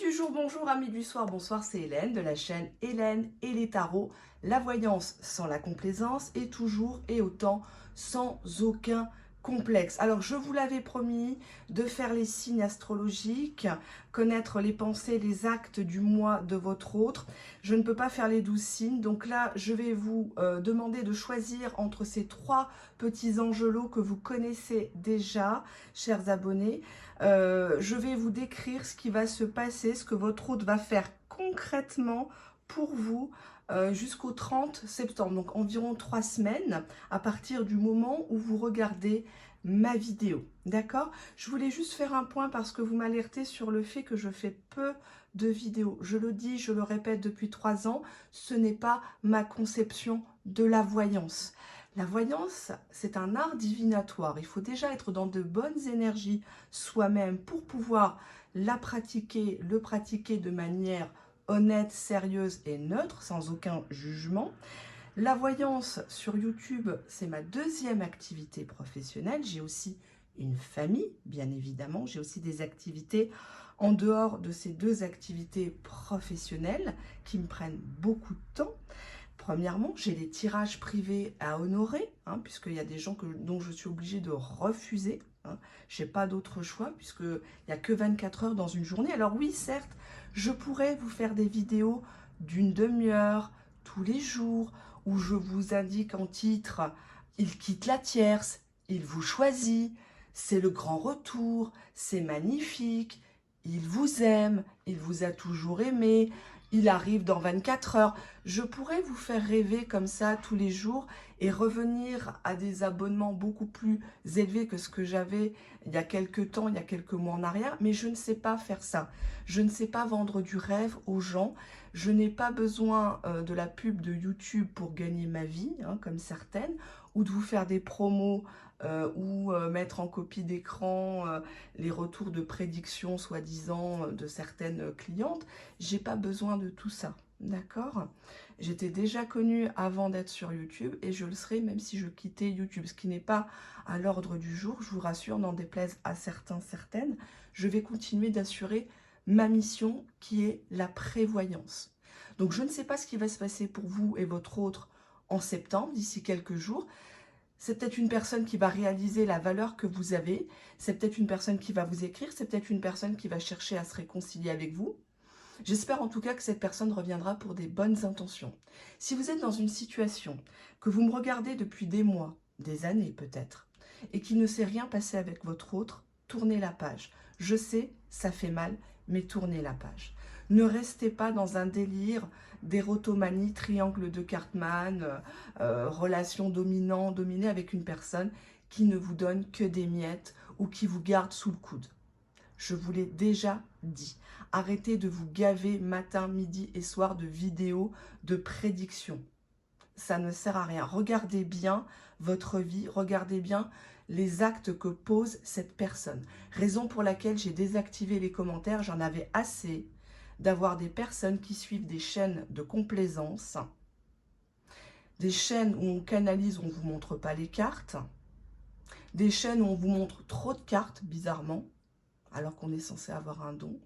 du jour, bonjour, amis du soir, bonsoir, c'est Hélène de la chaîne Hélène et les tarots. La voyance sans la complaisance et toujours et autant sans aucun complexe. Alors, je vous l'avais promis de faire les signes astrologiques, connaître les pensées, les actes du mois de votre autre. Je ne peux pas faire les 12 signes, donc là, je vais vous demander de choisir entre ces 3 petits angelots que vous connaissez déjà, chers abonnés. Je vais vous décrire ce qui va se passer, ce que votre hôte va faire concrètement pour vous jusqu'au 30 septembre, donc environ 3 semaines à partir du moment où vous regardez ma vidéo, d'accord? Je voulais juste faire un point parce que vous m'alertez sur le fait que je fais peu de vidéos. Je le dis, je le répète depuis 3 ans, ce n'est pas ma conception de la voyance. La voyance, c'est un art divinatoire. Il faut déjà être dans de bonnes énergies soi-même pour pouvoir la pratiquer, le pratiquer de manière honnête, sérieuse et neutre, sans aucun jugement. La voyance sur YouTube, c'est ma 2e activité professionnelle. J'ai aussi une famille, bien évidemment. J'ai aussi des activités en dehors de ces 2 activités professionnelles qui me prennent beaucoup de temps. Premièrement, j'ai des tirages privés à honorer, puisqu'il y a des gens dont je suis obligée de refuser. Je n'ai pas d'autre choix, puisqu'il n'y a que 24 heures dans une journée. Alors oui, certes, je pourrais vous faire des vidéos d'une demi-heure, tous les jours, où je vous indique en titre, il quitte la tierce, il vous choisit, c'est le grand retour, c'est magnifique, il vous aime, il vous a toujours aimé, il arrive dans 24 heures. Je pourrais vous faire rêver comme ça tous les jours et revenir à des abonnements beaucoup plus élevés que ce que j'avais il y a quelques temps, il y a quelques mois en arrière, mais je ne sais pas faire ça. Je ne sais pas vendre du rêve aux gens. Je n'ai pas besoin de la pub de YouTube pour gagner ma vie, comme certaines, ou de vous faire des promos ou mettre en copie d'écran les retours de prédiction soi-disant de certaines clientes. J'ai pas besoin de tout ça, d'accord? J'étais déjà connue avant d'être sur YouTube et je le serai même si je quittais YouTube, ce qui n'est pas à l'ordre du jour, je vous rassure, n'en déplaise à certains, certaines. Je vais continuer d'assurer ma mission qui est la prévoyance. Donc je ne sais pas ce qui va se passer pour vous et votre autre en septembre, d'ici quelques jours. C'est peut-être une personne qui va réaliser la valeur que vous avez, c'est peut-être une personne qui va vous écrire, c'est peut-être une personne qui va chercher à se réconcilier avec vous. J'espère en tout cas que cette personne reviendra pour des bonnes intentions. Si vous êtes dans une situation que vous me regardez depuis des mois, des années peut-être, et qu'il ne s'est rien passé avec votre autre, tournez la page. Je sais, ça fait mal, mais tournez la page. Ne restez pas dans un délire d'érotomanie, triangle de Cartman, relation dominant-dominée avec une personne qui ne vous donne que des miettes ou qui vous garde sous le coude. Je vous l'ai déjà dit. Arrêtez de vous gaver matin, midi et soir de vidéos de prédictions. Ça ne sert à rien. Regardez bien votre vie, regardez bien les actes que pose cette personne. Raison pour laquelle j'ai désactivé les commentaires, j'en avais assez d'avoir des personnes qui suivent des chaînes de complaisance, des chaînes où on canalise, où on ne vous montre pas les cartes, des chaînes où on vous montre trop de cartes, bizarrement, alors qu'on est censé avoir un don.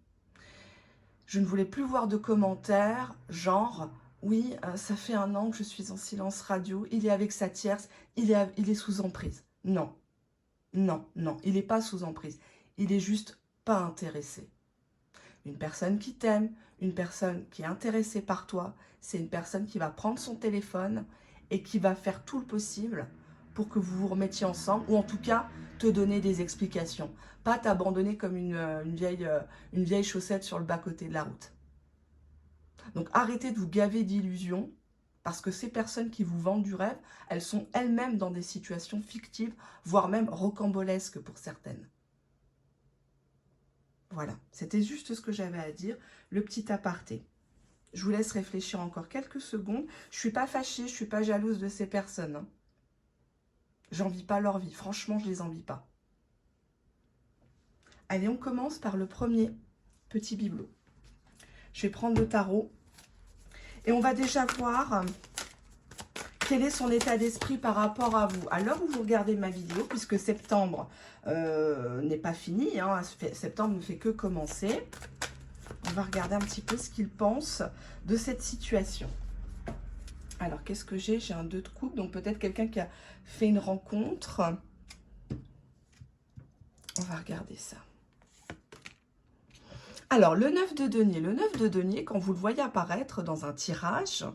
Je ne voulais plus voir de commentaires, genre, oui, ça fait 1 an que je suis en silence radio, il est avec sa tierce, il est sous emprise. Non, non, non, il n'est pas sous emprise, il est juste pas intéressé. Une personne qui t'aime, une personne qui est intéressée par toi, c'est une personne qui va prendre son téléphone et qui va faire tout le possible pour que vous vous remettiez ensemble, ou en tout cas, te donner des explications. Pas t'abandonner comme une vieille chaussette sur le bas-côté de la route. Donc arrêtez de vous gaver d'illusions, parce que ces personnes qui vous vendent du rêve, elles sont elles-mêmes dans des situations fictives, voire même rocambolesques pour certaines. Voilà, c'était juste ce que j'avais à dire, le petit aparté. Je vous laisse réfléchir encore quelques secondes. Je ne suis pas fâchée, je ne suis pas jalouse de ces personnes. J'envie pas leur vie, franchement, je les envie pas. Allez, on commence par le premier petit bibelot. Je vais prendre le tarot et on va déjà voir quel est son état d'esprit par rapport à vous. À l'heure où vous regardez ma vidéo, puisque septembre n'est pas fini, septembre ne fait que commencer. On va regarder un petit peu ce qu'il pense de cette situation. Alors, qu'est-ce que j'ai? J'ai un 2 de coupe, donc peut-être quelqu'un qui a fait une rencontre. On va regarder ça. Alors, le 9 de denier. Le 9 de denier, quand vous le voyez apparaître dans un tirage,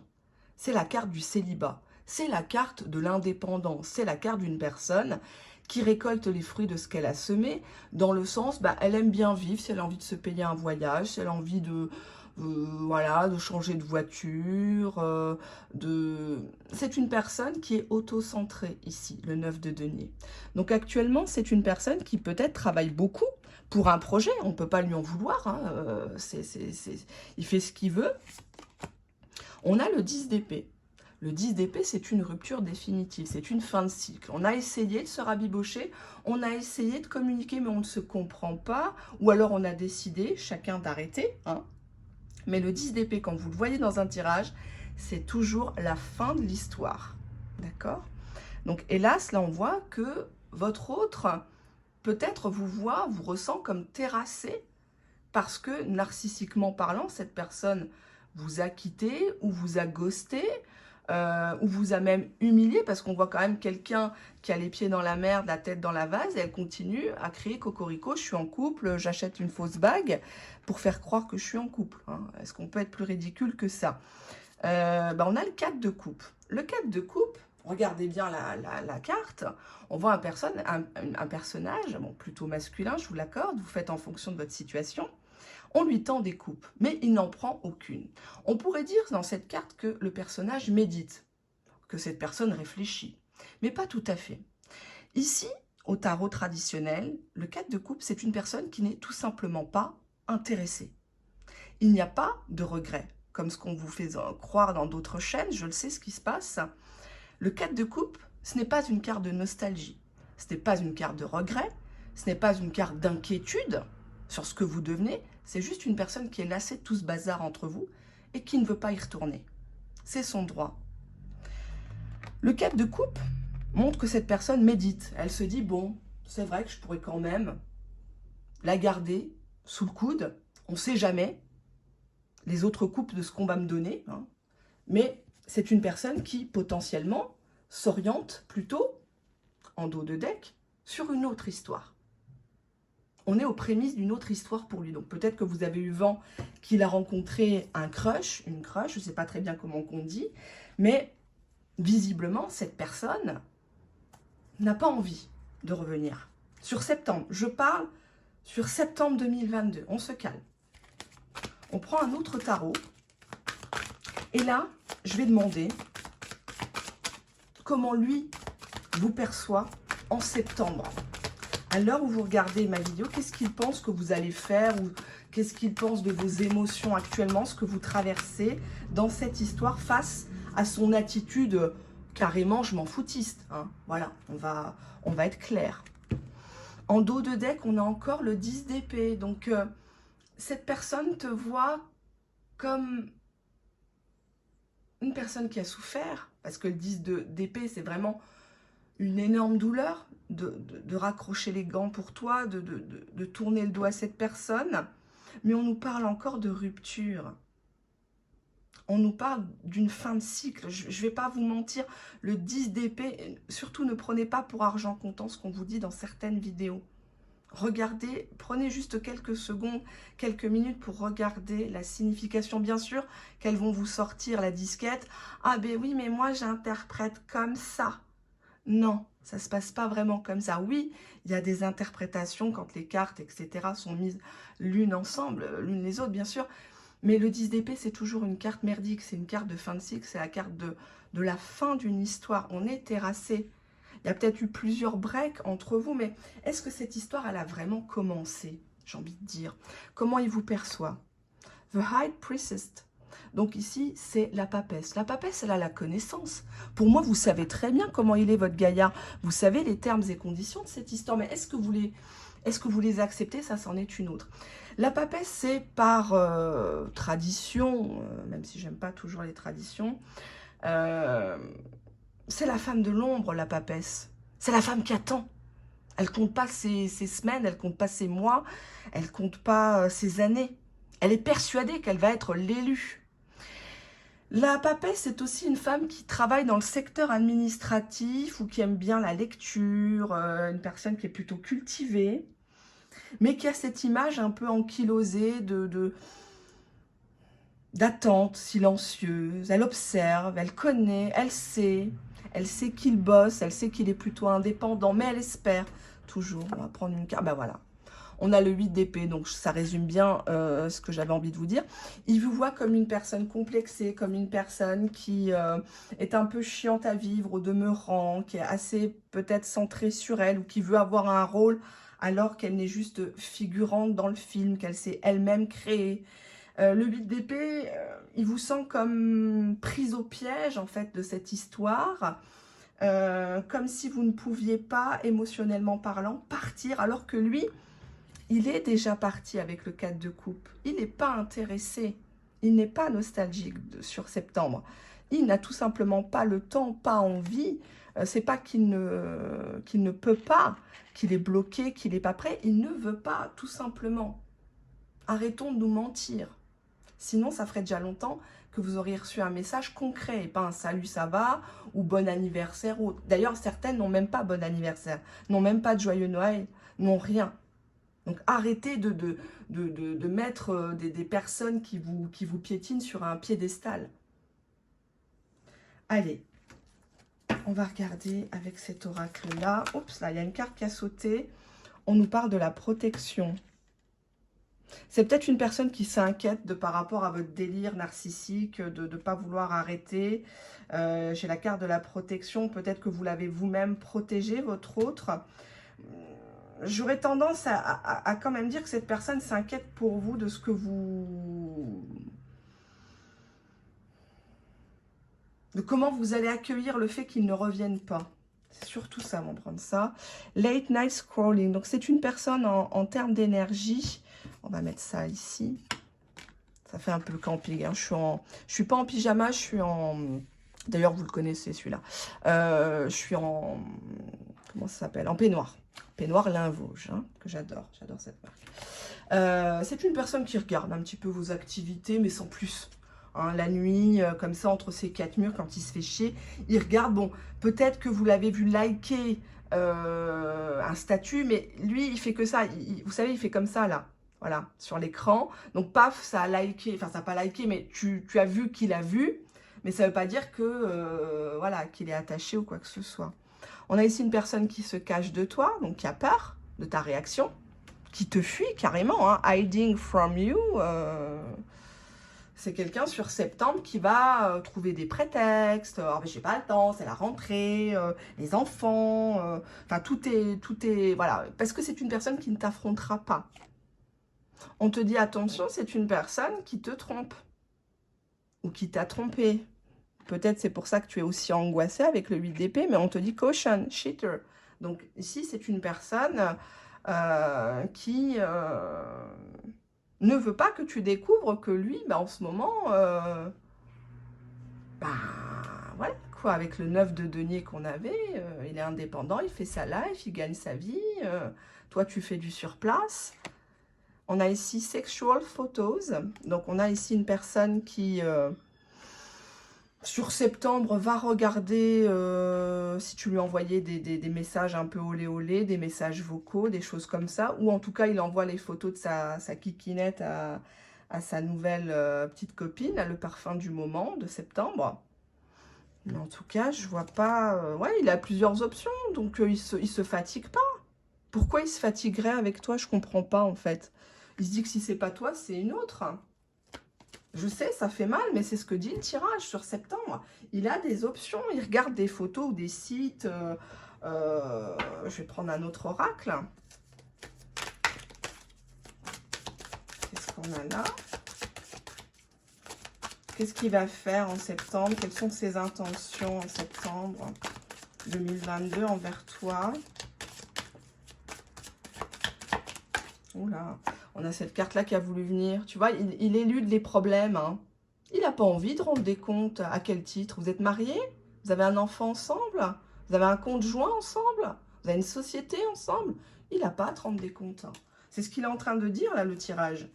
c'est la carte du célibat. C'est la carte de l'indépendance. C'est la carte d'une personne qui récolte les fruits de ce qu'elle a semé, dans le sens, elle aime bien vivre, si elle a envie de se payer un voyage, si elle a envie de, voilà, de changer de voiture, c'est une personne qui est auto-centrée ici, le 9 de denier. Donc actuellement, c'est une personne qui peut-être travaille beaucoup pour un projet, on ne peut pas lui en vouloir, hein, il fait ce qu'il veut. On a le 10 d'épée. Le 10 d'épée, c'est une rupture définitive, c'est une fin de cycle. On a essayé de se rabibocher, on a essayé de communiquer, mais on ne se comprend pas. Ou alors on a décidé, chacun, d'arrêter. Hein. Mais le 10 d'épée, quand vous le voyez dans un tirage, c'est toujours la fin de l'histoire. D'accord? Donc hélas, là on voit que votre autre, peut-être vous ressent comme terrassé, parce que narcissiquement parlant, cette personne vous a quitté ou vous a ghosté, ou vous a même humilié, parce qu'on voit quand même quelqu'un qui a les pieds dans la merde, la tête dans la vase, et elle continue à crier cocorico, je suis en couple, j'achète une fausse bague pour faire croire que je suis en couple. Hein. Est-ce qu'on peut être plus ridicule que ça? On a le 4 de coupe. Le 4 de coupe, regardez bien la carte, on voit un personnage, bon, plutôt masculin, je vous l'accorde, vous faites en fonction de votre situation. On lui tend des coupes, mais il n'en prend aucune. On pourrait dire dans cette carte que le personnage médite, que cette personne réfléchit, mais pas tout à fait. Ici, au tarot traditionnel, le 4 de coupe, c'est une personne qui n'est tout simplement pas intéressée. Il n'y a pas de regret, comme ce qu'on vous fait croire dans d'autres chaînes, je le sais ce qui se passe. Le 4 de coupe, ce n'est pas une carte de nostalgie, ce n'est pas une carte de regret, ce n'est pas une carte d'inquiétude sur ce que vous devenez, c'est juste une personne qui est lassée de tout ce bazar entre vous et qui ne veut pas y retourner. C'est son droit. Le 4 de coupe montre que cette personne médite. Elle se dit, bon, c'est vrai que je pourrais quand même la garder sous le coude. On ne sait jamais les autres coupes de ce qu'on va me donner. Hein. Mais c'est une personne qui, potentiellement, s'oriente plutôt, en dos de deck, sur une autre histoire. On est aux prémices d'une autre histoire pour lui. Donc peut-être que vous avez eu vent qu'il a rencontré un crush, une crush, je ne sais pas très bien comment on dit, mais visiblement, cette personne n'a pas envie de revenir. Sur septembre, je parle sur septembre 2022, on se calme. On prend un autre tarot, et là, je vais demander comment lui vous perçoit en septembre. À l'heure où vous regardez ma vidéo, qu'est-ce qu'il pense que vous allez faire ou qu'est-ce qu'il pense de vos émotions actuellement, ce que vous traversez dans cette histoire face à son attitude carrément je m'en foutiste. Hein. Voilà, on va être clair. En dos de deck, on a encore le 10 d'épée. Donc, cette personne te voit comme une personne qui a souffert, parce que le 10 d'épée, c'est vraiment une énorme douleur de raccrocher les gants pour toi, de tourner le dos à cette personne. Mais on nous parle encore de rupture. On nous parle d'une fin de cycle. Je ne vais pas vous mentir, le 10 d'épée, surtout ne prenez pas pour argent comptant ce qu'on vous dit dans certaines vidéos. Regardez, prenez juste quelques secondes, quelques minutes pour regarder la signification. Bien sûr qu'elles vont vous sortir la disquette. Ah ben oui, mais moi j'interprète comme ça. Non, ça ne se passe pas vraiment comme ça. Oui, il y a des interprétations quand les cartes, etc. sont mises l'une ensemble, l'une les autres, bien sûr. Mais le 10 d'épée, c'est toujours une carte merdique. C'est une carte de fin de cycle, c'est la carte de la fin d'une histoire. On est terrassé. Il y a peut-être eu plusieurs breaks entre vous, mais est-ce que cette histoire, elle a vraiment commencé? J'ai envie de dire. Comment il vous perçoit? The High Priestess. Donc ici, c'est la papesse. La papesse, elle a la connaissance. Pour moi, vous savez très bien comment il est, votre gaillard. Vous savez les termes et conditions de cette histoire. Mais est-ce que vous les acceptez? Ça, c'en est une autre. La papesse, c'est par tradition, même si j'aime pas toujours les traditions, c'est la femme de l'ombre, la papesse. C'est la femme qui attend. Elle compte pas ses semaines, elle compte pas ses mois, elle compte pas ses années. Elle est persuadée qu'elle va être l'élue. La papesse, c'est aussi une femme qui travaille dans le secteur administratif ou qui aime bien la lecture, une personne qui est plutôt cultivée, mais qui a cette image un peu ankylosée d'attente silencieuse. Elle observe, elle connaît, elle sait qu'il bosse, elle sait qu'il est plutôt indépendant, mais elle espère toujours. On va prendre une carte, ben voilà. On a le 8 d'épée, donc ça résume bien ce que j'avais envie de vous dire. Il vous voit comme une personne complexée, comme une personne qui est un peu chiante à vivre au demeurant, qui est assez peut-être centrée sur elle ou qui veut avoir un rôle alors qu'elle n'est juste figurante dans le film, qu'elle s'est elle-même créée. Le 8 d'épée, il vous sent comme prise au piège en fait de cette histoire. Comme si vous ne pouviez pas, émotionnellement parlant, partir alors que lui, il est déjà parti avec le 4 de coupe. Il n'est pas intéressé. Il n'est pas nostalgique sur septembre. Il n'a tout simplement pas le temps, pas envie. C'est pas qu'il ne peut pas, qu'il est bloqué, qu'il n'est pas prêt. Il ne veut pas, tout simplement. Arrêtons de nous mentir. Sinon, ça ferait déjà longtemps que vous auriez reçu un message concret et pas un salut, ça va ou bon anniversaire. D'ailleurs, certaines n'ont même pas bon anniversaire, n'ont même pas de joyeux Noël, n'ont rien. Donc arrêtez de mettre des personnes qui vous piétinent sur un piédestal. Allez, on va regarder avec cet oracle-là. Oups, là, il y a une carte qui a sauté. On nous parle de la protection. C'est peut-être une personne qui s'inquiète par rapport à votre délire narcissique, de ne pas vouloir arrêter. J'ai la carte de la protection. Peut-être que vous l'avez vous-même protégé, votre autre. J'aurais tendance à quand même dire que cette personne s'inquiète pour vous de ce que vous... de comment vous allez accueillir le fait qu'il ne revienne pas. C'est surtout ça, on va prendre ça. Late night scrolling. Donc, c'est une personne en termes d'énergie. On va mettre ça ici. Ça fait un peu camping. Hein. Je suis pas en pyjama, je suis en... D'ailleurs, vous le connaissez, celui-là. Je suis en... Comment ça s'appelle? En peignoir. Peignoir Lin Vosges, hein, que j'adore. J'adore cette marque. C'est une personne qui regarde un petit peu vos activités, mais sans plus. Hein, la nuit, comme ça, entre ces quatre murs, quand il se fait chier, il regarde. Bon, peut-être que vous l'avez vu liker un statut, mais lui, il fait que ça. Vous savez, il fait comme ça, là. Voilà, sur l'écran. Donc, paf, ça a liké. Enfin, ça n'a pas liké, mais tu as vu qu'il a vu. Mais ça ne veut pas dire que, voilà, qu'il est attaché ou quoi que ce soit. On a ici une personne qui se cache de toi, donc qui a peur de ta réaction, qui te fuit carrément, hein, hiding from you. C'est quelqu'un sur septembre qui va trouver des prétextes. Oh, mais j'ai pas le temps, c'est la rentrée, les enfants. Enfin, tout est, voilà. Parce que c'est une personne qui ne t'affrontera pas. On te dit attention, c'est une personne qui te trompe ou qui t'a trompé. Peut-être c'est pour ça que tu es aussi angoissé avec le 8 d'épée, mais on te dit caution, cheater. Donc ici, c'est une personne qui ne veut pas que tu découvres que lui, bah, en ce moment, voilà quoi, avec le 9 de denier qu'on avait, il est indépendant, il fait sa life, il gagne sa vie, toi tu fais du surplace. On a ici sexual photos, donc on a ici une personne qui... sur septembre, va regarder si tu lui envoyais des messages un peu olé olé, des messages vocaux, des choses comme ça. Ou en tout cas, il envoie les photos de sa kikinette à sa nouvelle petite copine, le parfum du moment de septembre. Mais en tout cas, je vois pas... ouais, il a plusieurs options, donc il se fatigue pas. Pourquoi il se fatiguerait avec toi? Je comprends pas en fait. Il se dit que si c'est pas toi, c'est une autre. Je sais, ça fait mal, mais c'est ce que dit le tirage sur septembre. Il a des options, il regarde des photos ou des sites. Je vais prendre un autre oracle. Qu'est-ce qu'on a là? Qu'est-ce qu'il va faire en septembre? Quelles sont ses intentions en septembre 2022 envers toi? Oula, on a cette carte-là qui a voulu venir. Tu vois, il élude les problèmes. Hein. Il n'a pas envie de rendre des comptes. À quel titre? Vous êtes mariés? Vous avez un enfant ensemble? Vous avez un conjoint ensemble? Vous avez une société ensemble? Il n'a pas à te rendre des comptes. Hein. C'est ce qu'il est en train de dire, là, le tirage.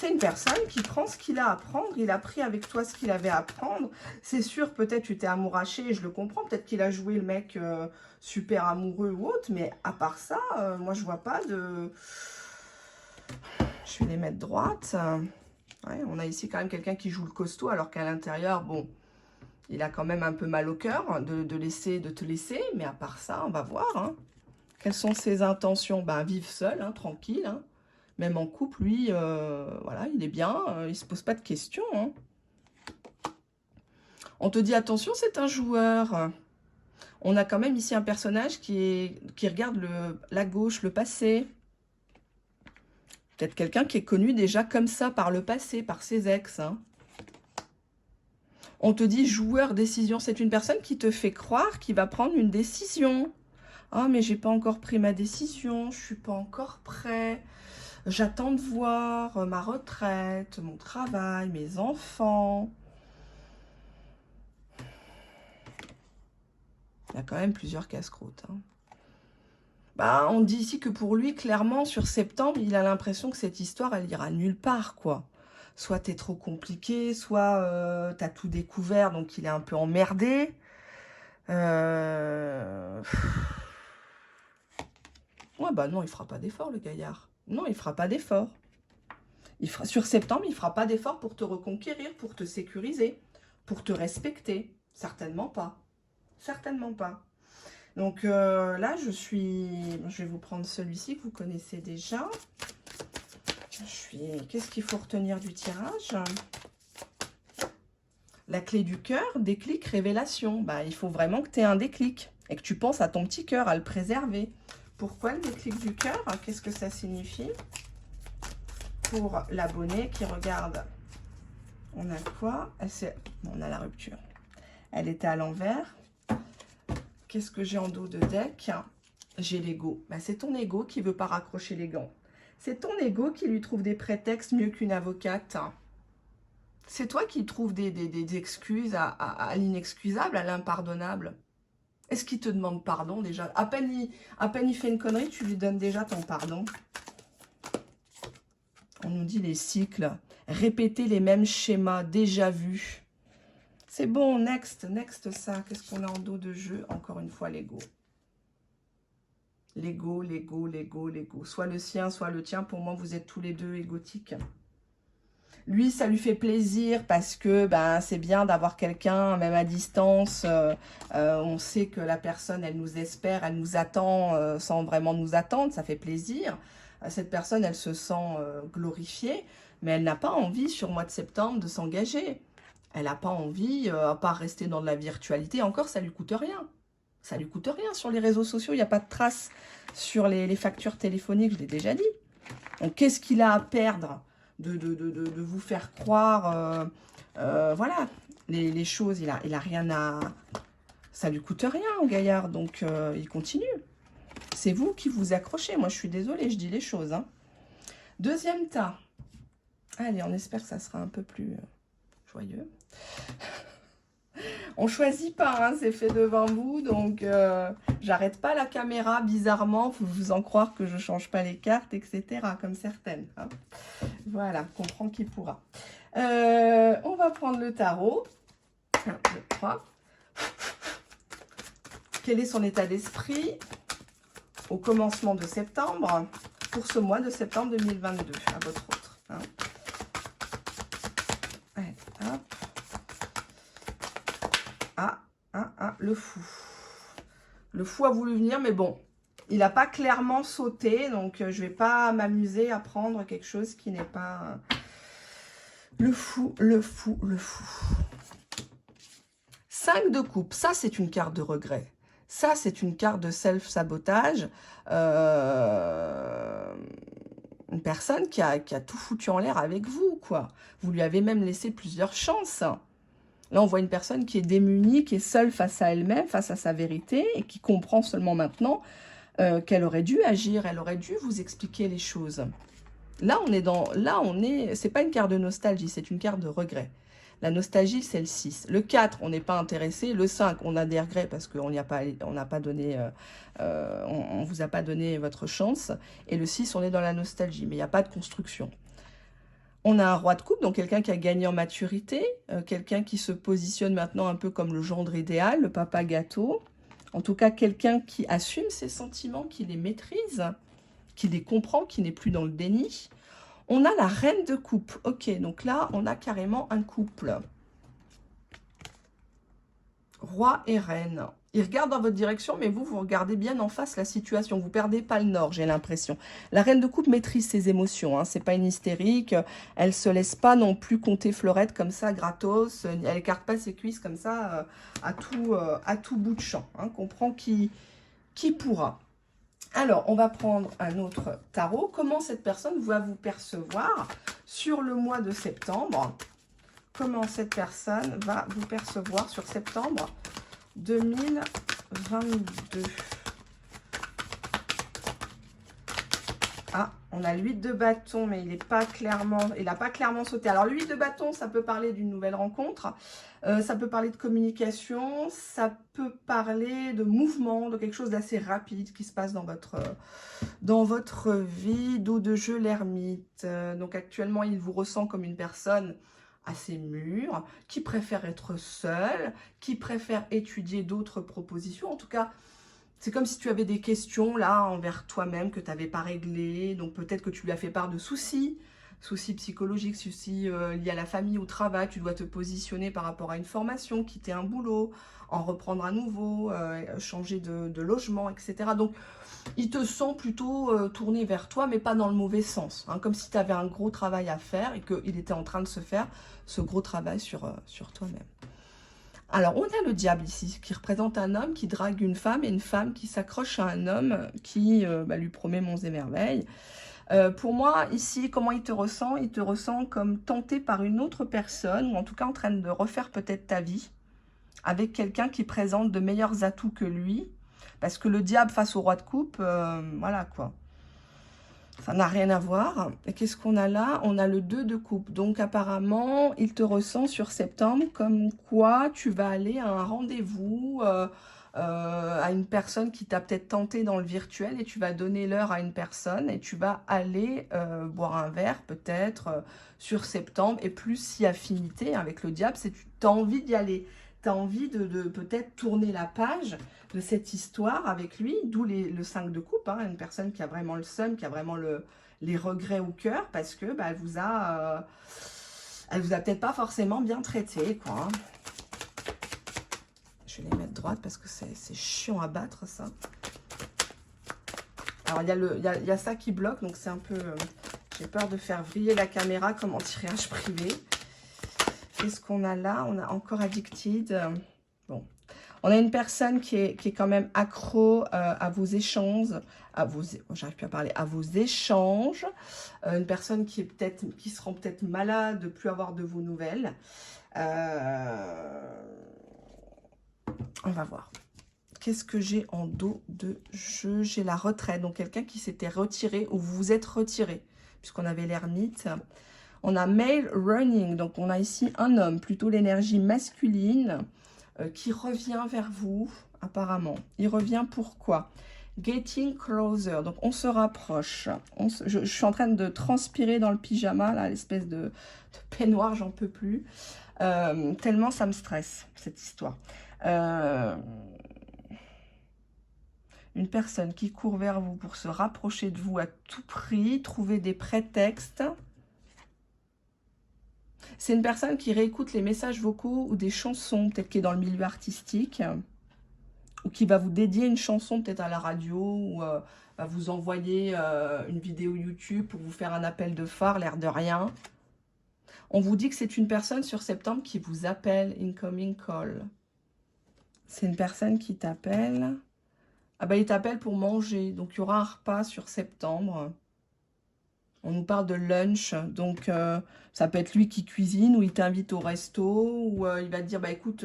c'est une personne qui prend ce qu'il a à prendre. Il a pris avec toi ce qu'il avait à prendre. C'est sûr, peut-être tu t'es amouraché, je le comprends. Peut-être qu'il a joué le mec super amoureux ou autre. Mais à part ça, moi, je vois pas de... Je vais les mettre droites. Ouais, on a ici quand même quelqu'un qui joue le costaud, alors qu'à l'intérieur, bon, il a quand même un peu mal au cœur de te laisser. Mais à part ça, on va voir. Hein. Quelles sont ses intentions? Ben, vivre seul, hein, tranquille. Hein. Même en couple, lui, voilà, il est bien, il ne se pose pas de questions. Hein. On te dit, attention, c'est un joueur. On a quand même ici un personnage qui regarde la gauche, le passé. Peut-être quelqu'un qui est connu déjà comme ça par le passé, par ses ex. Hein. On te dit, joueur, décision. C'est une personne qui te fait croire qu'il va prendre une décision. Ah, mais j'ai pas encore pris ma décision, je suis pas encore prêt. J'attends de voir ma retraite, mon travail, mes enfants. Il y a quand même plusieurs casse-croûtes. Hein. Bah, on dit ici que pour lui, clairement, sur septembre, il a l'impression que cette histoire, elle ira nulle part, quoi. Soit t'es trop compliqué, soit t'as tout découvert, donc il est un peu emmerdé. Ouais, bah non, il fera pas d'effort, le gaillard. Non, il fera pas d'effort. Sur septembre, il fera pas d'effort pour te reconquérir, pour te sécuriser, pour te respecter. Certainement pas. Certainement pas. Donc là, je vais vous prendre celui-ci que vous connaissez déjà. Qu'est-ce qu'il faut retenir du tirage? La clé du cœur, déclic, révélation. Bah, il faut vraiment que tu aies un déclic et que tu penses à ton petit cœur, à le préserver. Pourquoi le déclic du cœur? Qu'est-ce que ça signifie? Pour l'abonné qui regarde, on a quoi? On a la rupture. Elle était à l'envers. Qu'est-ce que j'ai en dos de deck? J'ai l'ego. Ben, c'est ton ego qui ne veut pas raccrocher les gants. C'est ton ego qui lui trouve des prétextes mieux qu'une avocate. C'est toi qui trouves des excuses à l'inexcusable, à l'impardonnable. Est-ce qu'il te demande pardon déjà? À peine il fait une connerie, tu lui donnes déjà ton pardon. On nous dit les cycles. Répéter les mêmes schémas déjà vus. C'est bon, next ça. Qu'est-ce qu'on a en dos de jeu? Encore une fois, l'ego. L'ego. Soit le sien, soit le tien. Pour moi, vous êtes tous les deux égotiques. Lui, ça lui fait plaisir parce que ben, c'est bien d'avoir quelqu'un, même à distance. On sait que la personne, elle nous espère, elle nous attend sans vraiment nous attendre. Ça fait plaisir. Cette personne, elle se sent glorifiée, mais elle n'a pas envie, sur le mois de septembre, de s'engager. Elle n'a pas envie, à part rester dans de la virtualité. Encore, ça ne lui coûte rien. Ça ne lui coûte rien. Sur les réseaux sociaux, il n'y a pas de traces sur les factures téléphoniques, je l'ai déjà dit. Donc, qu'est-ce qu'il a à perdre de vous faire croire voilà, les choses, il a rien à... Ça ne lui coûte rien au gaillard, donc il continue. C'est vous qui vous accrochez. Moi, je suis désolée, je dis les choses. Hein. Deuxième tas. Allez, on espère que ça sera un peu plus joyeux. On choisit pas, hein, c'est fait devant vous, donc j'arrête pas la caméra bizarrement, faut vous en croire que je change pas les cartes, etc. comme certaines. Hein. Voilà, comprend qui pourra. On va prendre le tarot. 1, 2, 3. Quel est son état d'esprit au commencement de septembre, pour ce mois de septembre 2022, à votre autre. Hein. Allez, hop. Le fou. Le fou a voulu venir, mais bon, il n'a pas clairement sauté, donc je ne vais pas m'amuser à prendre quelque chose qui n'est pas... Le fou. 5 de coupe, ça c'est une carte de regret. Ça, c'est une carte de self-sabotage. Une personne qui a tout foutu en l'air avec vous, quoi. Vous lui avez même laissé plusieurs chances. Là, on voit une personne qui est démunie, qui est seule face à elle-même, face à sa vérité, et qui comprend seulement maintenant qu'elle aurait dû agir, elle aurait dû vous expliquer les choses. Là, c'est pas une carte de nostalgie, c'est une carte de regret. La nostalgie, c'est le 6. Le 4, on n'est pas intéressé. Le 5, on a des regrets parce qu'on n'a pas donné, on vous a pas donné votre chance. Et le 6, on est dans la nostalgie, mais il n'y a pas de construction. On a un roi de coupe, donc quelqu'un qui a gagné en maturité, quelqu'un qui se positionne maintenant un peu comme le gendre idéal, le papa gâteau. En tout cas, quelqu'un qui assume ses sentiments, qui les maîtrise, qui les comprend, qui n'est plus dans le déni. On a la reine de coupe. Ok, donc là, on a carrément un couple. Roi et reine. Ils regardent dans votre direction, mais vous regardez bien en face la situation. Vous ne perdez pas le nord, j'ai l'impression. La reine de coupe maîtrise ses émotions. Hein. Ce n'est pas une hystérique. Elle ne se laisse pas non plus compter fleurette comme ça, gratos. Elle écarte pas ses cuisses comme ça à tout bout de champ. Hein. Comprend qui pourra. Alors, on va prendre un autre tarot. Comment cette personne va vous percevoir sur le mois de septembre? Comment cette personne va vous percevoir sur septembre 2022? Ah, on a l'huile de bâton, mais il n'a pas clairement sauté. Alors, l'huile de bâton, ça peut parler d'une nouvelle rencontre, ça peut parler de communication, ça peut parler de mouvement, de quelque chose d'assez rapide qui se passe dans votre vie. Dos de jeu, l'ermite. Donc, actuellement, il vous ressent comme une personne assez mûre, qui préfère être seule, qui préfère étudier d'autres propositions. En tout cas, c'est comme si tu avais des questions là envers toi-même que tu n'avais pas réglées. Donc peut-être que tu lui as fait part de soucis psychologiques, soucis liés à la famille, au travail. Tu dois te positionner par rapport à une formation, quitter un boulot, en reprendre à nouveau, changer de logement, etc. Donc il te sent plutôt tourné vers toi, mais pas dans le mauvais sens. Hein, comme si tu avais un gros travail à faire et qu'il était en train de se faire ce gros travail sur toi-même. Alors, on a le diable ici, qui représente un homme qui drague une femme et une femme qui s'accroche à un homme qui lui promet monts et merveilles. Pour moi, ici, comment il te ressent? Il te ressent comme tenté par une autre personne, ou en tout cas en train de refaire peut-être ta vie, avec quelqu'un qui présente de meilleurs atouts que lui. Parce que le diable face au roi de coupe, voilà quoi. Ça n'a rien à voir. Et qu'est-ce qu'on a là? On a le 2 de coupe. Donc apparemment, il te ressent sur septembre comme quoi tu vas aller à un rendez-vous à une personne qui t'a peut-être tenté dans le virtuel et tu vas donner l'heure à une personne et tu vas aller boire un verre peut-être sur septembre. Et plus si affinité avec le diable, c'est que tu as envie d'y aller. Tu as envie de peut-être tourner la page de cette histoire avec lui, d'où le 5 de coupe, hein, une personne qui a vraiment le seum, qui a vraiment les regrets au cœur, parce que elle vous a peut-être pas forcément bien traité, quoi. Hein. Je vais les mettre droite parce que c'est chiant à battre, ça. Alors, il y a ça qui bloque, donc c'est un peu... j'ai peur de faire vriller la caméra comme en tirage privé. Qu'est-ce qu'on a là? On a encore Addicted. Bon. On a une personne qui est quand même accro à vos échanges, j'arrive plus à parler, à vos échanges. Une personne qui se rend peut-être malade de plus avoir de vos nouvelles. On va voir. Qu'est-ce que j'ai en dos de jeu? J'ai la retraite, donc quelqu'un qui s'était retiré ou vous vous êtes retiré, puisqu'on avait l'ermite. On a male running, donc on a ici un homme, plutôt l'énergie masculine, qui revient vers vous, apparemment. Il revient pourquoi? Getting closer, donc on se rapproche. Je suis en train de transpirer dans le pyjama, là, l'espèce de peignoir, j'en peux plus. Tellement ça me stresse, cette histoire. Une personne qui court vers vous pour se rapprocher de vous à tout prix, trouver des prétextes. C'est une personne qui réécoute les messages vocaux ou des chansons, peut-être qui est dans le milieu artistique, ou qui va vous dédier une chanson peut-être à la radio, ou va vous envoyer une vidéo YouTube pour vous faire un appel de phare, l'air de rien. On vous dit que c'est une personne sur septembre qui vous appelle, incoming call. C'est une personne qui t'appelle. Ah ben, il t'appelle pour manger, donc il y aura un repas sur septembre. On nous parle de lunch, donc ça peut être lui qui cuisine, ou il t'invite au resto, ou il va te dire, bah écoute,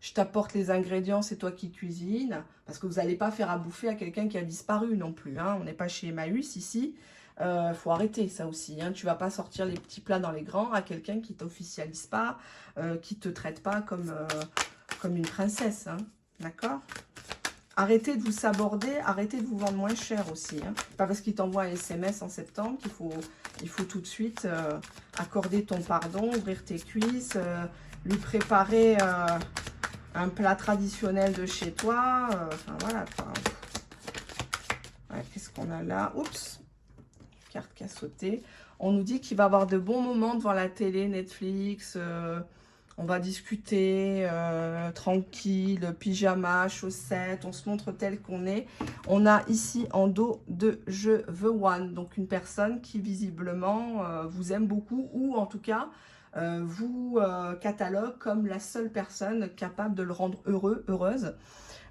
je t'apporte les ingrédients, c'est toi qui cuisines, parce que vous n'allez pas faire à bouffer à quelqu'un qui a disparu non plus, hein. On n'est pas chez Emmaüs ici, faut arrêter ça aussi, hein. Tu vas pas sortir les petits plats dans les grands à quelqu'un qui t'officialise pas, qui te traite pas comme une princesse, hein. D'accord? Arrêtez de vous saborder, arrêtez de vous vendre moins cher aussi. Hein. Pas parce qu'il t'envoie un SMS en septembre qu'il faut tout de suite accorder ton pardon, ouvrir tes cuisses, lui préparer un plat traditionnel de chez toi. Enfin voilà quoi. Ouais, qu'est-ce qu'on a là? Oups, carte qui a sauté. On nous dit qu'il va avoir de bons moments devant la télé, Netflix. On va discuter tranquille, pyjama, chaussettes, on se montre tel qu'on est. On a ici en dos de jeu The One, donc une personne qui visiblement vous aime beaucoup ou en tout cas vous catalogue comme la seule personne capable de le rendre heureux, heureuse.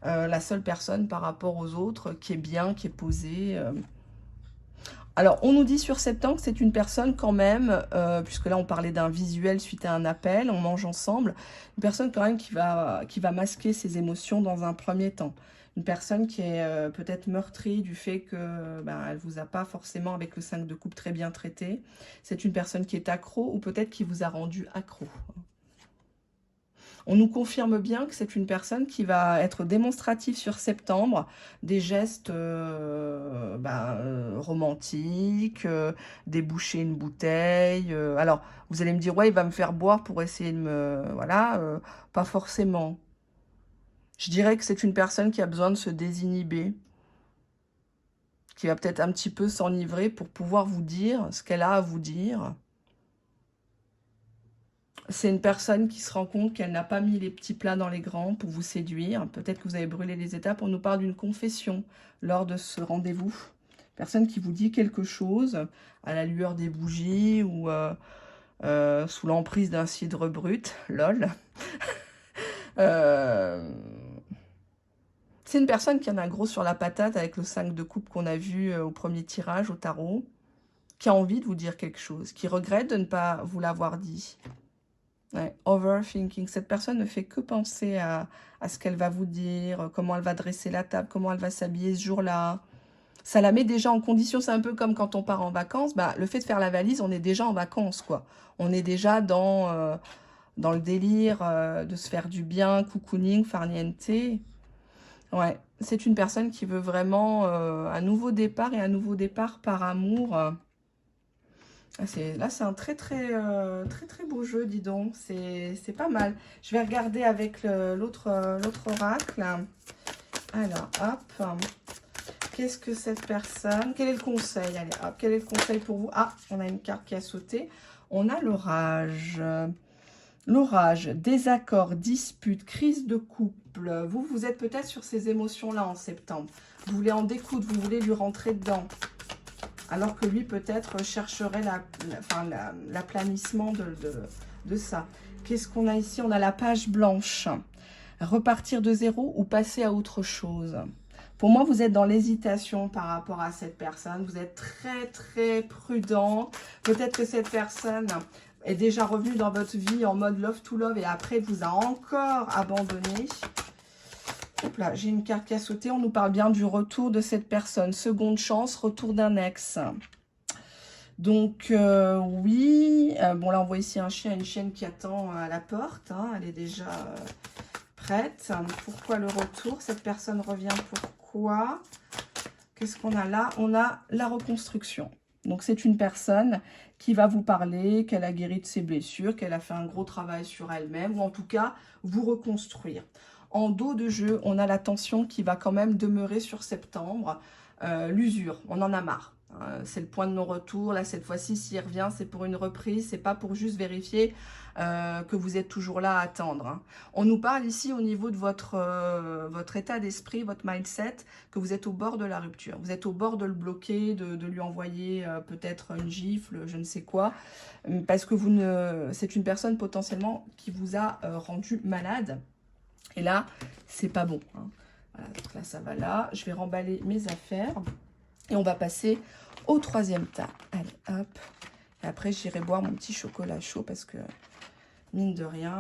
La seule personne par rapport aux autres qui est bien, qui est posée. Alors, on nous dit sur septembre que c'est une personne quand même, puisque là on parlait d'un visuel suite à un appel, on mange ensemble, une personne quand même qui va masquer ses émotions dans un premier temps. Une personne qui est peut-être meurtrie du fait que elle vous a pas forcément avec le 5 de coupe très bien traité. C'est une personne qui est accro ou peut-être qui vous a rendu accro. On nous confirme bien que c'est une personne qui va être démonstrative sur septembre, des gestes romantiques, déboucher une bouteille. Alors, vous allez me dire, ouais, il va me faire boire pour essayer de me... Voilà, pas forcément. Je dirais que c'est une personne qui a besoin de se désinhiber, qui va peut-être un petit peu s'enivrer pour pouvoir vous dire ce qu'elle a à vous dire. C'est une personne qui se rend compte qu'elle n'a pas mis les petits plats dans les grands pour vous séduire. Peut-être que vous avez brûlé les étapes. On nous parle d'une confession lors de ce rendez-vous. Personne qui vous dit quelque chose à la lueur des bougies ou sous l'emprise d'un cidre brut. Lol. C'est une personne qui en a gros sur la patate avec le 5 de coupe qu'on a vu au premier tirage au tarot. Qui a envie de vous dire quelque chose. Qui regrette de ne pas vous l'avoir dit. Ouais, overthinking. Cette personne ne fait que penser à ce qu'elle va vous dire, comment elle va dresser la table, comment elle va s'habiller ce jour-là. Ça la met déjà en condition. C'est un peu comme quand on part en vacances. Le fait de faire la valise, on est déjà en vacances, quoi. On est déjà dans le délire de se faire du bien, cocooning, farniente. Ouais, c'est une personne qui veut vraiment un nouveau départ et un nouveau départ par amour. Là, c'est un très beau jeu, dis donc. C'est pas mal. Je vais regarder avec l'autre oracle. Alors, hop. Qu'est-ce que cette personne... Quel est le conseil? Allez, hop. Quel est le conseil pour vous? Ah, on a une carte qui a sauté. On a l'orage. L'orage, désaccord, dispute, crise de couple. Vous êtes peut-être sur ces émotions-là en septembre. Vous voulez en découdre, vous voulez lui rentrer dedans. Alors que lui, peut-être, chercherait l'aplanissement de ça. Qu'est-ce qu'on a ici? On a la page blanche. Repartir de zéro ou passer à autre chose. Pour moi, vous êtes dans l'hésitation par rapport à cette personne. Vous êtes très prudent. Peut-être que cette personne est déjà revenue dans votre vie en mode love to love et après vous a encore abandonné. Hop là, j'ai une carte qui a sauté. On nous parle bien du retour de cette personne. Seconde chance, retour d'un ex. Donc, oui. Bon, là, on voit ici un chien et une chienne qui attend à la porte. Hein. Elle est déjà prête. Pourquoi le retour? Cette personne revient pourquoi? Qu'est-ce qu'on a là? On a la reconstruction. Donc, c'est une personne qui va vous parler, qu'elle a guéri de ses blessures, qu'elle a fait un gros travail sur elle-même, ou en tout cas, vous reconstruire. En dos de jeu, on a la tension qui va quand même demeurer sur septembre. L'usure, on en a marre. C'est le point de non-retour. Là, cette fois-ci, s'il revient, c'est pour une reprise. C'est pas pour juste vérifier que vous êtes toujours là à attendre. Hein. On nous parle ici au niveau de votre état d'esprit, votre mindset, que vous êtes au bord de la rupture. Vous êtes au bord de le bloquer, de lui envoyer peut-être une gifle, je ne sais quoi. Parce que c'est une personne potentiellement qui vous a rendu malade. Et là, c'est pas bon. Hein. Voilà, donc là, ça va là. Je vais remballer mes affaires. Et on va passer au troisième tas. Allez, hop. Et après, j'irai boire mon petit chocolat chaud parce que, mine de rien,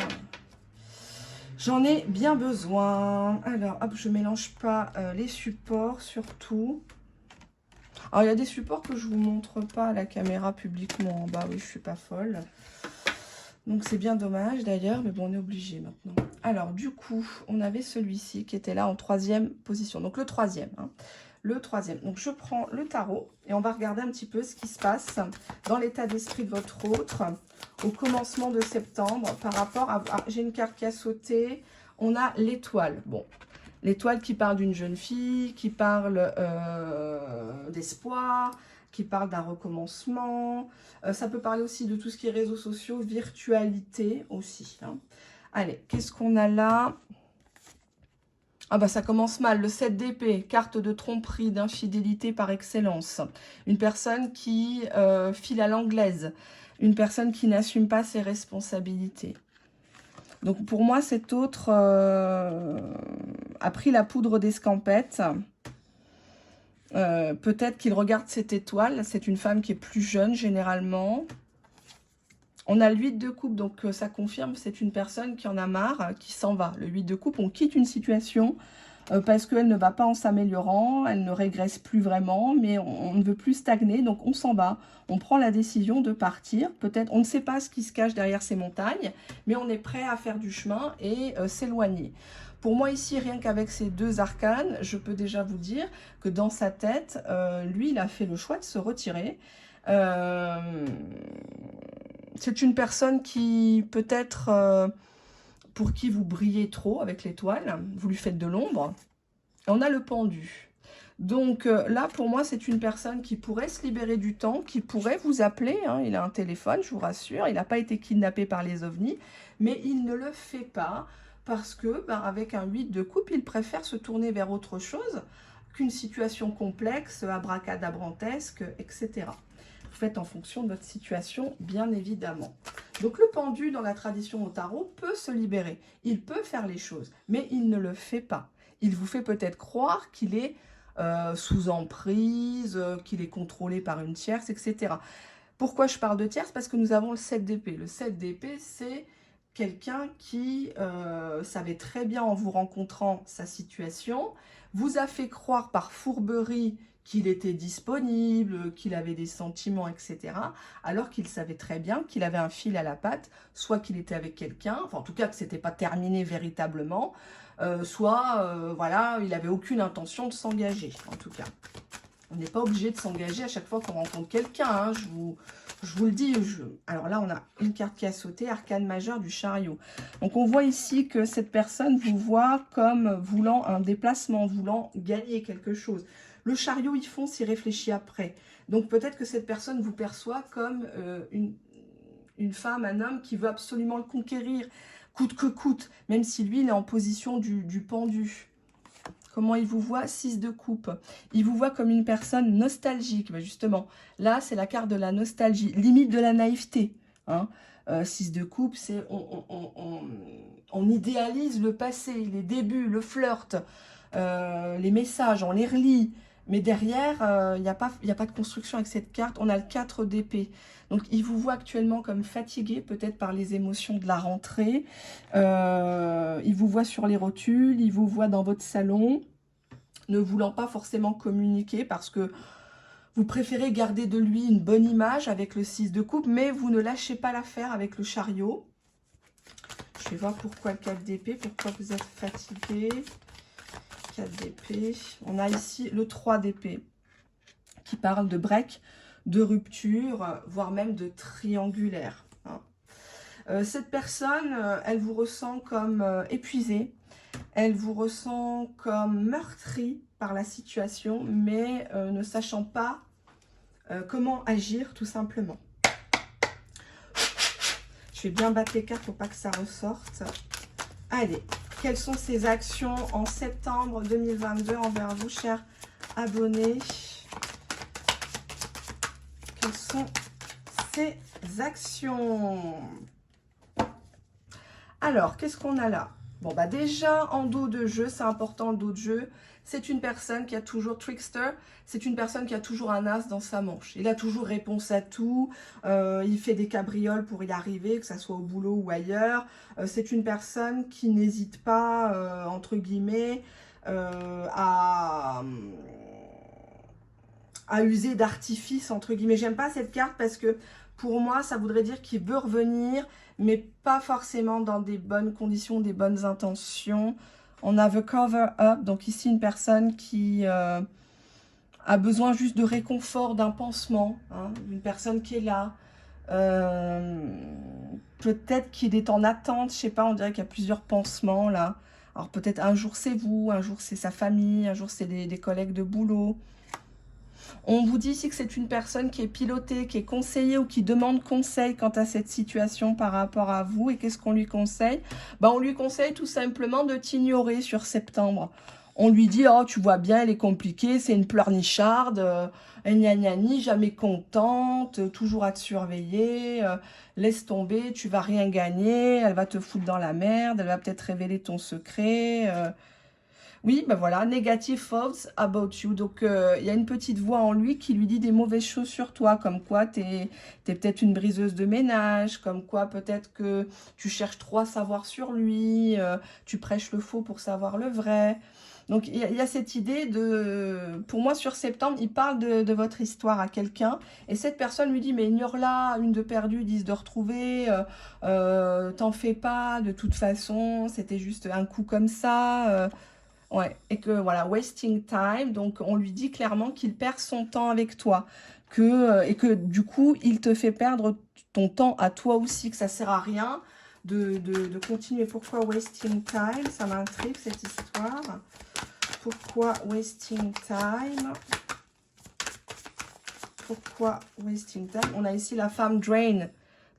j'en ai bien besoin. Alors, hop, je mélange pas les supports, surtout. Alors, il y a des supports que je vous montre pas à la caméra publiquement en bas. Oui, je suis pas folle. Donc, c'est bien dommage d'ailleurs, mais bon, on est obligé maintenant. Alors, du coup, on avait celui-ci qui était là en troisième position. Donc, le troisième. Hein. Le troisième. Donc, je prends le tarot et on va regarder un petit peu ce qui se passe dans l'état d'esprit de votre autre au commencement de septembre par rapport à... j'ai une carte qui a sauté. On a l'étoile. Bon, l'étoile qui parle d'une jeune fille, qui parle d'espoir, qui parle d'un recommencement. Ça peut parler aussi de tout ce qui est réseaux sociaux, virtualité aussi. Hein. Allez, qu'est-ce qu'on a là? Ah bah ça commence mal, le 7 d'épée, carte de tromperie, d'infidélité par excellence. Une personne qui file à l'anglaise, une personne qui n'assume pas ses responsabilités. Donc pour moi, cet autre a pris la poudre d'escampette. Peut-être qu'il regarde cette étoile, c'est une femme qui est plus jeune généralement. On a le 8 de coupe, donc ça confirme, c'est une personne qui en a marre, qui s'en va. Le 8 de coupe, on quitte une situation parce qu'elle ne va pas en s'améliorant, elle ne régresse plus vraiment, mais on ne veut plus stagner, donc on s'en va. On prend la décision de partir. Peut-être, on ne sait pas ce qui se cache derrière ces montagnes, mais on est prêt à faire du chemin et s'éloigner. Pour moi ici, rien qu'avec ces deux arcanes, je peux déjà vous dire que dans sa tête, lui, il a fait le choix de se retirer. C'est une personne qui, peut-être, pour qui vous brillez trop avec l'étoile, vous lui faites de l'ombre. On a le pendu. Donc là, pour moi, c'est une personne qui pourrait se libérer du temps, qui pourrait vous appeler. Hein, il a un téléphone, je vous rassure. Il n'a pas été kidnappé par les ovnis, mais il ne le fait pas parce que, ben, avec un 8 de coupe, il préfère se tourner vers autre chose qu'une situation complexe, abracadabrantesque, etc. Vous faites en fonction de votre situation, bien évidemment. Donc le pendu, dans la tradition au tarot, peut se libérer. Il peut faire les choses, mais il ne le fait pas. Il vous fait peut-être croire qu'il est sous emprise, qu'il est contrôlé par une tierce, etc. Pourquoi je parle de tierce? Parce que nous avons le 7 d'épée. Le 7 d'épée, c'est quelqu'un qui savait très bien en vous rencontrant sa situation, vous a fait croire par fourberie qu'il était disponible, qu'il avait des sentiments, etc. Alors qu'il savait très bien qu'il avait un fil à la patte, soit qu'il était avec quelqu'un, enfin en tout cas que ce n'était pas terminé véritablement, soit voilà, il n'avait aucune intention de s'engager, en tout cas. On n'est pas obligé de s'engager à chaque fois qu'on rencontre quelqu'un, hein, je vous le dis. Alors là, on a une carte qui a sauté, arcane majeur du chariot. Donc on voit ici que cette personne vous voit comme voulant un déplacement, voulant gagner quelque chose. Le chariot, il fonce, il réfléchit après. Donc peut-être que cette personne vous perçoit comme une femme, un homme qui veut absolument le conquérir, coûte que coûte, même si lui, il est en position du pendu. Comment il vous voit? 6 de coupe. Il vous voit comme une personne nostalgique. Ben justement, là, c'est la carte de la nostalgie, limite de la naïveté. Hein. 6 de coupe, c'est on idéalise le passé, les débuts, le flirt, les messages, on les relit. Mais derrière, il n'y a pas de construction avec cette carte. On a le 4 d'épée. Donc, il vous voit actuellement comme fatigué, peut-être par les émotions de la rentrée. Il vous voit sur les rotules, il vous voit dans votre salon, ne voulant pas forcément communiquer parce que vous préférez garder de lui une bonne image avec le 6 de coupe, mais vous ne lâchez pas l'affaire avec le chariot. Je vais voir pourquoi le 4 d'épée, pourquoi vous êtes fatigué. 4 d'épée. On a ici le 3 d'épée qui parle de break, de rupture, voire même de triangulaire. Hein. Cette personne, elle vous ressent comme épuisée, elle vous ressent comme meurtrie par la situation, mais ne sachant pas comment agir tout simplement. Je vais bien battre les cartes pour pas que ça ressorte. Allez. Quelles sont ces actions en septembre 2022 envers vous, chers abonnés? Quelles sont ces actions? Alors, qu'est-ce qu'on a là? Bon, bah déjà, en dos de jeu, c'est important le dos de jeu. C'est une personne qui a toujours trickster. C'est une personne qui a toujours un as dans sa manche. Il a toujours réponse à tout. Il fait des cabrioles pour y arriver, que ce soit au boulot ou ailleurs. C'est une personne qui n'hésite pas, entre guillemets, à user d'artifice, entre guillemets. J'aime pas cette carte parce que Pour moi, ça voudrait dire qu'il veut revenir, mais pas forcément dans des bonnes conditions, des bonnes intentions. On a the cover up, donc ici une personne qui a besoin juste de réconfort, d'un pansement, hein, une personne qui est là. Peut-être qu'il est en attente, je sais pas, on dirait qu'il y a plusieurs pansements là. Alors peut-être un jour c'est vous, un jour c'est sa famille, un jour c'est des collègues de boulot. On vous dit ici que c'est une personne qui est pilotée, qui est conseillée ou qui demande conseil quant à cette situation par rapport à vous. Et qu'est-ce qu'on lui conseille? Ben, on lui conseille tout simplement de t'ignorer sur septembre. On lui dit, oh, tu vois bien, elle est compliquée, c'est une pleurnicharde, gna gna ni, jamais contente, toujours à te surveiller, laisse tomber, tu vas rien gagner, elle va te foutre dans la merde, elle va peut-être révéler ton secret. Oui, ben voilà, negative thoughts about you. Donc, il y a une petite voix en lui qui lui dit des mauvaises choses sur toi, comme quoi tu es peut-être une briseuse de ménage, comme quoi peut-être que tu cherches trop à savoir sur lui, tu prêches le faux pour savoir le vrai. Donc, il y a cette idée de... Pour moi, sur septembre, il parle de votre histoire à quelqu'un, et cette personne lui dit, mais ignore-la, une de perdue, 10 de retrouvée, t'en fais pas, de toute façon, c'était juste un coup comme ça... Ouais, et que voilà, wasting time, donc on lui dit clairement qu'il perd son temps avec toi, et que du coup, il te fait perdre ton temps à toi aussi, que ça sert à rien de continuer. Pourquoi wasting time? Ça m'intrigue cette histoire. Pourquoi wasting time? Pourquoi wasting time? On a ici la femme drain.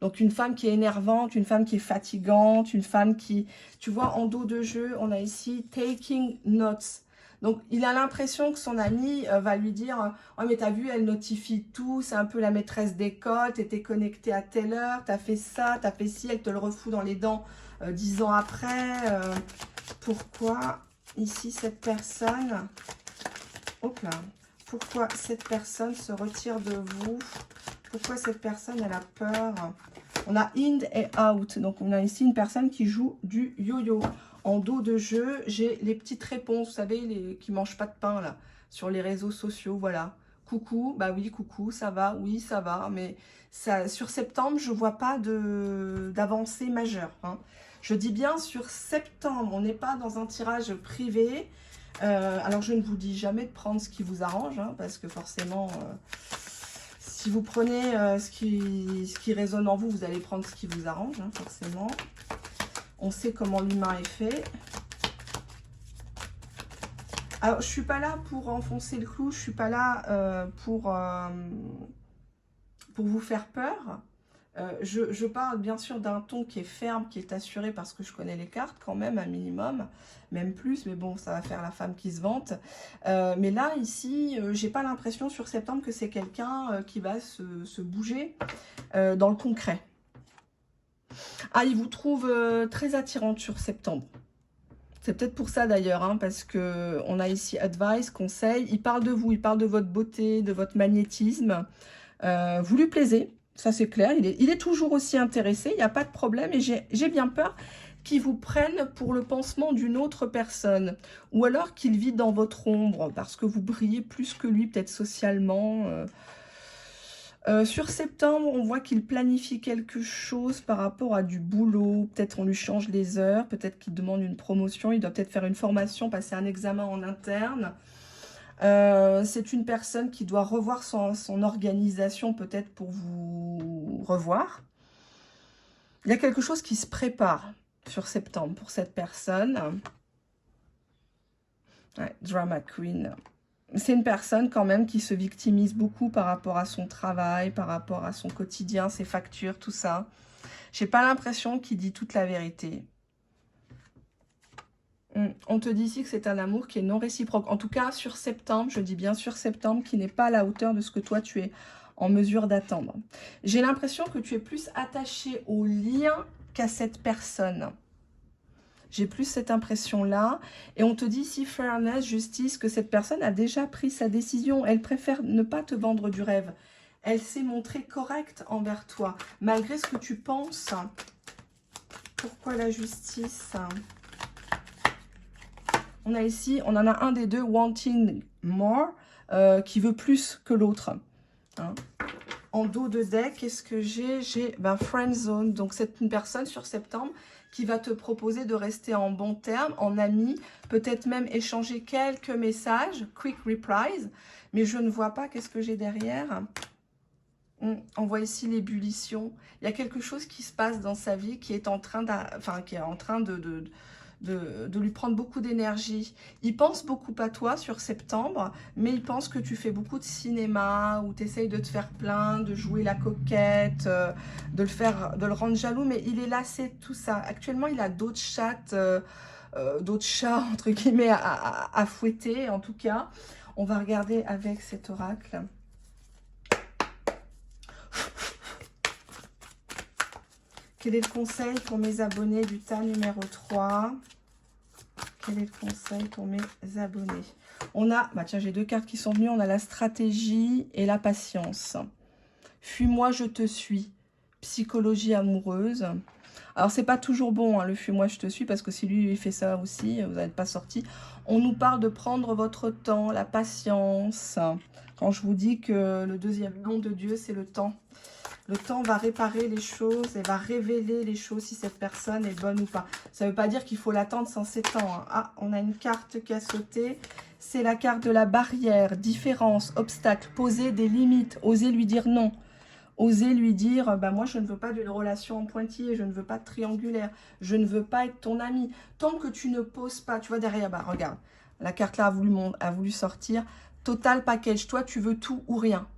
Donc, une femme qui est énervante, une femme qui est fatigante, une femme qui... Tu vois, en dos de jeu, on a ici taking notes. Donc, il a l'impression que son ami va lui dire « Oh, mais t'as vu, elle notifie tout, c'est un peu la maîtresse d'école, t'étais connecté à telle heure, t'as fait ça, t'as fait ci, elle te le refout dans les dents 10 ans après. Pourquoi, ici, cette personne... Hop là. Pourquoi cette personne se retire de vous? Pourquoi cette personne, elle a peur? On a in et out. Donc, on a ici une personne qui joue du yo-yo. En dos de jeu, j'ai les petites réponses, vous savez, qui ne mangent pas de pain, là, sur les réseaux sociaux, voilà. Coucou, bah oui, coucou, ça va, oui, ça va. Mais ça, sur septembre, je ne vois pas d'avancée majeure. Hein. Je dis bien sur septembre, on n'est pas dans un tirage privé. Alors, je ne vous dis jamais de prendre ce qui vous arrange, hein, parce que forcément... si vous prenez ce qui résonne en vous, vous allez prendre ce qui vous arrange, hein, forcément. On sait comment l'humain est fait. Alors, je ne suis pas là pour enfoncer le clou, je ne suis pas là pour vous faire peur. Je parle bien sûr d'un ton qui est ferme, qui est assuré parce que je connais les cartes quand même, un minimum, même plus, mais bon, ça va faire la femme qui se vante. Mais là, ici, j'ai pas l'impression sur septembre que c'est quelqu'un qui va se bouger dans le concret. Ah, il vous trouve très attirante sur septembre. C'est peut-être pour ça d'ailleurs, hein, parce que on a ici advice, conseil. Il parle de vous, il parle de votre beauté, de votre magnétisme. Vous lui plaisez. Ça, c'est clair. Il est toujours aussi intéressé. Il n'y a pas de problème. Et j'ai bien peur qu'il vous prenne pour le pansement d'une autre personne. Ou alors qu'il vit dans votre ombre parce que vous brillez plus que lui, peut-être socialement. Sur septembre, on voit qu'il planifie quelque chose par rapport à du boulot. Peut-être on lui change les heures. Peut-être qu'il demande une promotion. Il doit peut-être faire une formation, passer un examen en interne. C'est une personne qui doit revoir son organisation peut-être pour vous revoir. Il y a quelque chose qui se prépare sur septembre pour cette personne. Ouais, Drama Queen. C'est une personne quand même qui se victimise beaucoup par rapport à son travail, par rapport à son quotidien, ses factures, tout ça. J'ai pas l'impression qu'il dit toute la vérité. On te dit ici que c'est un amour qui est non réciproque. En tout cas, sur septembre, je dis bien sur septembre, qui n'est pas à la hauteur de ce que toi, tu es en mesure d'attendre. J'ai l'impression que tu es plus attaché au lien qu'à cette personne. J'ai plus cette impression-là. Et on te dit ici, fairness, justice, que cette personne a déjà pris sa décision. Elle préfère ne pas te vendre du rêve. Elle s'est montrée correcte envers toi, malgré ce que tu penses. Pourquoi la justice ? On a ici, on en a un des deux, wanting more, qui veut plus que l'autre. Hein. En dos de deck, qu'est-ce que j'ai? J'ai Friend Zone. Donc, c'est une personne sur septembre qui va te proposer de rester en bon terme, en ami, peut-être même échanger quelques messages, quick replies, mais je ne vois pas qu'est-ce que j'ai derrière. On voit ici l'ébullition. Il y a quelque chose qui se passe dans sa vie qui est en train de lui prendre beaucoup d'énergie. Il pense beaucoup à toi sur septembre, mais il pense que tu fais beaucoup de cinéma, ou tu essayes de te faire plaindre, de jouer la coquette, de le rendre jaloux, mais il est lassé de tout ça. Actuellement, il a d'autres d'autres chats, entre guillemets, à fouetter, en tout cas. On va regarder avec cet oracle. Quel est le conseil pour mes abonnés du tas numéro 3? Quel est le conseil pour mes abonnés? On a, tiens, j'ai deux cartes qui sont venues. On a la stratégie et la patience. Fuis-moi, je te suis. Psychologie amoureuse. Alors, c'est pas toujours bon, hein, le fuis-moi, je te suis, parce que si lui, il fait ça aussi, vous n'êtes pas sorti. On nous parle de prendre votre temps, la patience. Quand je vous dis que le deuxième nom de Dieu, c'est le temps. Le temps va réparer les choses et va révéler les choses si cette personne est bonne ou pas. Ça ne veut pas dire qu'il faut l'attendre sans 7 ans. Hein. Ah, on a une carte qui a sauté. C'est la carte de la barrière, différence, obstacle, poser des limites, oser lui dire non. Oser lui dire, moi je ne veux pas d'une relation en pointillé, je ne veux pas de triangulaire, je ne veux pas être ton ami. Tant que tu ne poses pas, tu vois derrière, regarde, la carte là a voulu sortir. Total package, toi tu veux tout ou rien.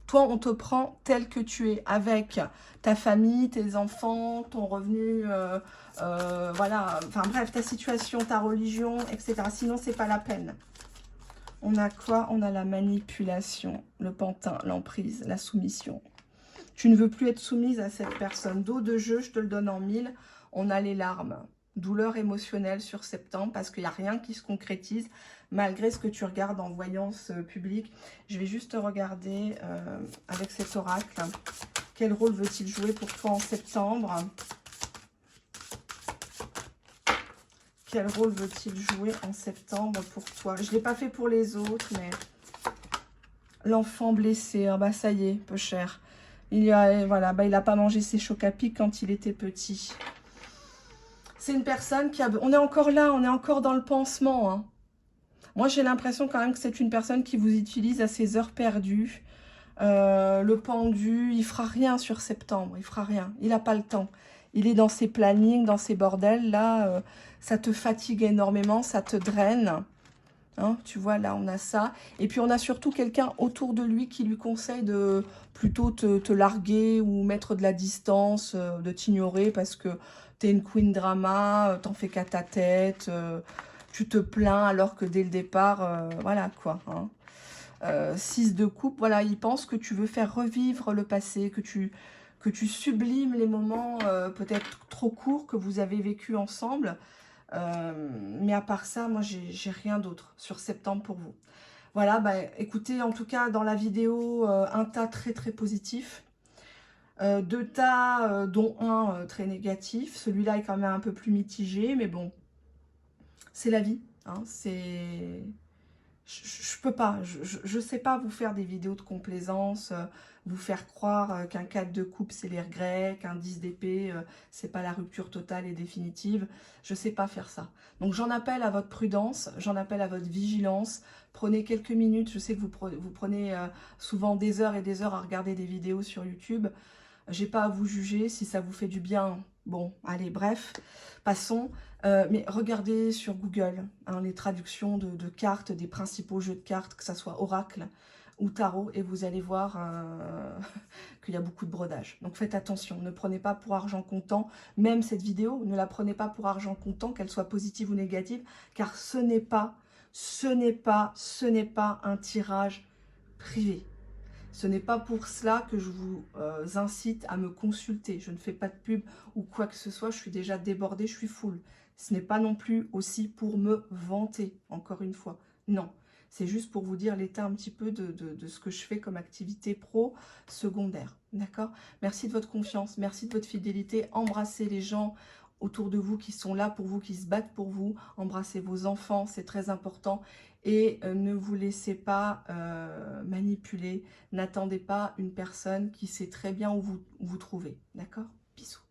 Toi, on te prend tel que tu es, avec ta famille, tes enfants, ton revenu, voilà, enfin bref, ta situation, ta religion, etc. Sinon, c'est pas la peine. On a quoi? On a la manipulation, le pantin, l'emprise, la soumission. Tu ne veux plus être soumise à cette personne. Dos de jeu, je te le donne en 1000. On a les larmes. Douleur émotionnelle sur septembre parce qu'il n'y a rien qui se concrétise malgré ce que tu regardes en voyance publique. Je vais juste regarder avec cet oracle. Quel rôle veut-il jouer pour toi en septembre? Quel rôle veut-il jouer en septembre pour toi? Je ne l'ai pas fait pour les autres, mais l'enfant blessé, ça y est, peu cher. Il n'a pas mangé ses chocs à pic quand il était petit. C'est une personne qui a... On est encore là, on est encore dans le pansement. Hein. Moi, j'ai l'impression quand même que c'est une personne qui vous utilise à ses heures perdues. Le pendu, il fera rien sur septembre, il fera rien. Il n'a pas le temps. Il est dans ses plannings, dans ses bordels. Là, ça te fatigue énormément, ça te draine. Hein, tu vois, là, on a ça. Et puis, on a surtout quelqu'un autour de lui qui lui conseille de plutôt te larguer ou mettre de la distance, de t'ignorer parce que tu es une queen drama, t'en fais qu'à ta tête, tu te plains alors que dès le départ, voilà quoi. Hein. 6 de coupe, voilà, il pense que tu veux faire revivre le passé, que tu sublimes les moments peut-être trop courts que vous avez vécu ensemble. Mais à part ça, moi, j'ai rien d'autre sur septembre pour vous. Voilà, écoutez, en tout cas, dans la vidéo, un tas très, très positif. 2 tas, dont un très négatif. Celui-là est quand même un peu plus mitigé, mais bon, c'est la vie. Hein, c'est... Je peux pas, je sais pas vous faire des vidéos de complaisance, vous faire croire qu'un 4 de coupe c'est les regrets, qu'un 10 d'épée c'est pas la rupture totale et définitive. Je sais pas faire ça. Donc j'en appelle à votre prudence, j'en appelle à votre vigilance. Prenez quelques minutes, je sais que vous prenez souvent des heures et des heures à regarder des vidéos sur YouTube. J'ai pas à vous juger, si ça vous fait du bien, bon, allez, bref, passons. Mais regardez sur Google hein, les traductions de cartes, des principaux jeux de cartes, que ce soit oracle ou tarot, et vous allez voir qu'il y a beaucoup de brodage. Donc faites attention, ne prenez pas pour argent comptant, même cette vidéo, ne la prenez pas pour argent comptant, qu'elle soit positive ou négative, car ce n'est pas un tirage privé. Ce n'est pas pour cela que je vous incite à me consulter. Je ne fais pas de pub ou quoi que ce soit. Je suis déjà débordée, je suis full. Ce n'est pas non plus aussi pour me vanter, encore une fois. Non, c'est juste pour vous dire l'état un petit peu de ce que je fais comme activité pro secondaire. D'accord? Merci de votre confiance, merci de votre fidélité. Embrassez les gens autour de vous qui sont là pour vous, qui se battent pour vous. Embrassez vos enfants, c'est très important. Et ne vous laissez pas manipuler. N'attendez pas une personne qui sait très bien où vous trouvez. D'accord? Bisous.